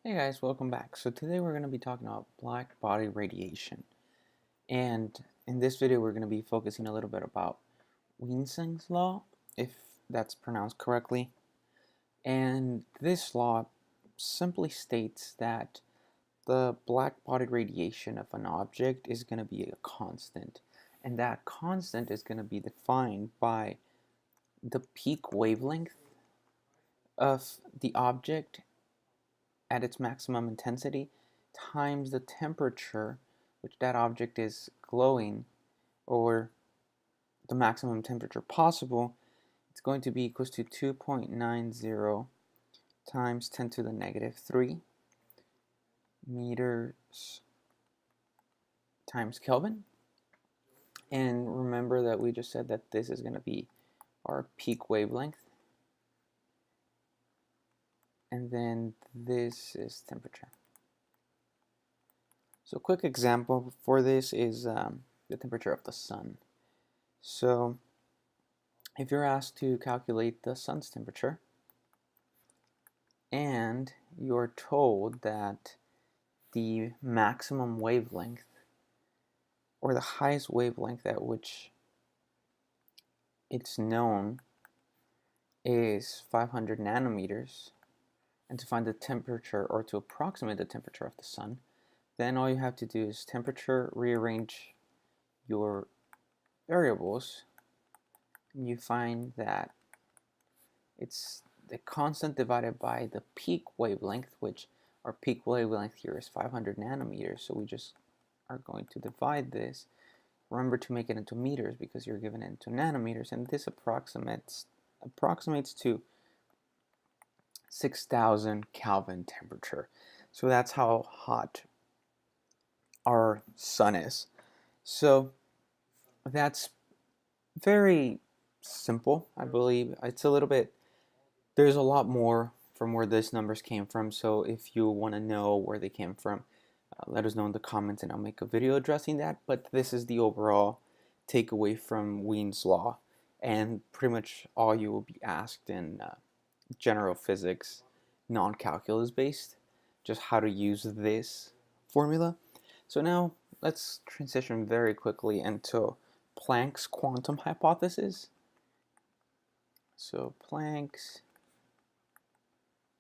Hey guys, welcome back. So today we're going to be talking about black body radiation. And in this video we're going to be focusing a little bit about Wien's law, if that's pronounced correctly. And this law simply states that the black body radiation of an object is going to be a constant. And that constant is going to be defined by the peak wavelength of the object at its maximum intensity times the temperature which that object is glowing, or the maximum temperature possible. It's going to be equals to 2.90 times 10 to the negative 3 meters times Kelvin. And remember that we just said that this is going to be our peak wavelength, and then this is temperature. So a quick example for this is the temperature of the sun. So if you're asked to calculate the sun's temperature and you're told that the maximum wavelength, or the highest wavelength at which it's known, is 500 nanometers, and to find the temperature, or to approximate the temperature of the sun, then all you have to do is temperature, rearrange your variables, and you find that it's the constant divided by the peak wavelength, which our peak wavelength here is 500 nanometers. So we just are going to divide this. Remember to make it into meters because you're given it into nanometers, and this approximates to 6,000 Kelvin temperature. So that's how hot our sun is. So that's very simple, I believe. It's a little bit, there's a lot more from where these numbers came from, so if you want to know where they came from, let us know in the comments and I'll make a video addressing that. But this is the overall takeaway from Wien's law, and pretty much all you will be asked in general physics, non-calculus based, just how to use this formula. So now let's transition very quickly into Planck's quantum hypothesis. So Planck's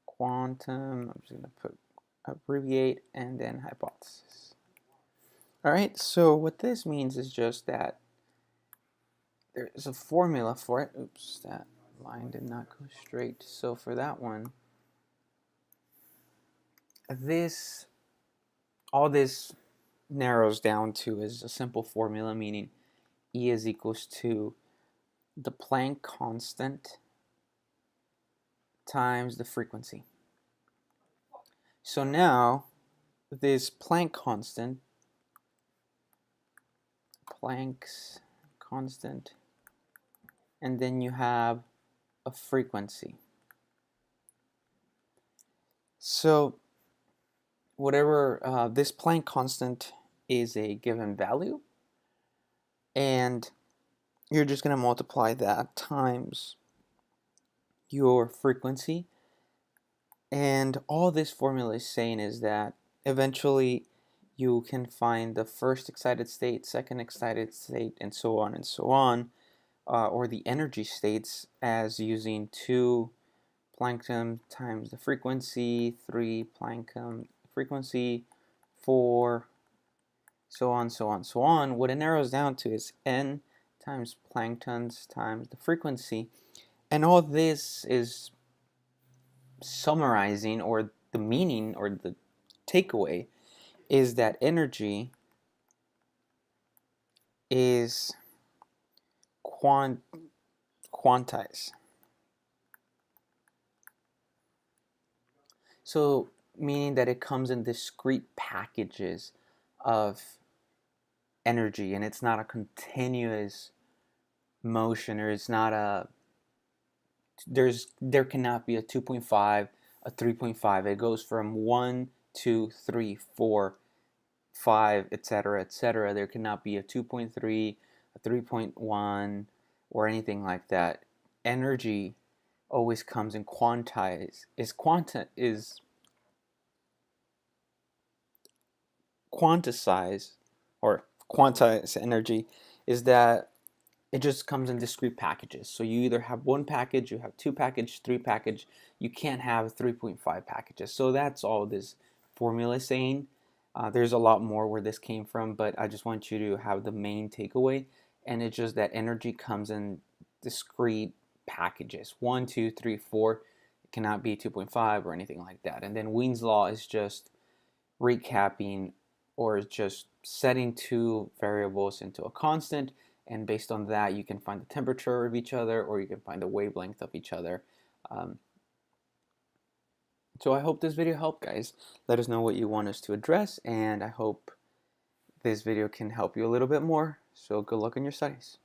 quantum, I'm just going to put abbreviate and then hypothesis. Alright, so what this means is just that there's a formula for it. Oops, that line did not go straight. So for that one, all this narrows down to is a simple formula, meaning E is equals to the Planck constant times the frequency. So now this Planck constant, Planck's constant, and then you have a frequency. So whatever this Planck constant is a given value, and you're just going to multiply that times your frequency. And all this formula is saying is that eventually you can find the first excited state, second excited state, and so on, or the energy states, as using 2 Planck times the frequency, 3 Planck frequency, 4, so on. What it narrows down to is n times Planck times the frequency. And all this is summarizing, or the meaning, or the takeaway, is that energy is quantized. So meaning that it comes in discrete packages of energy, and it's not a continuous motion, or it's not a, there cannot be a 2.5, a 3.5. It goes from 1, 2, 3, 4, 5, etc., etc. There cannot be a 2.3, a 3.1, or anything like that. Energy always comes in quantized, is quantize or quantize energy is that it just comes in discrete packages. So you either have one package, you have two package, three package. You can't have 3.5 packages. So that's all this formula is saying. There's a lot more where this came from, but I just want you to have the main takeaway, and it's just that energy comes in discrete packages. 1, 2, 3, 4. It cannot be 2.5 or anything like that. And then Wien's law is just recapping or just setting two variables into a constant, and based on that you can find the temperature of each other, or you can find the wavelength of each other. So I hope this video helped, guys. Let us know what you want us to address, and I hope this video can help you a little bit more. So good luck in your studies.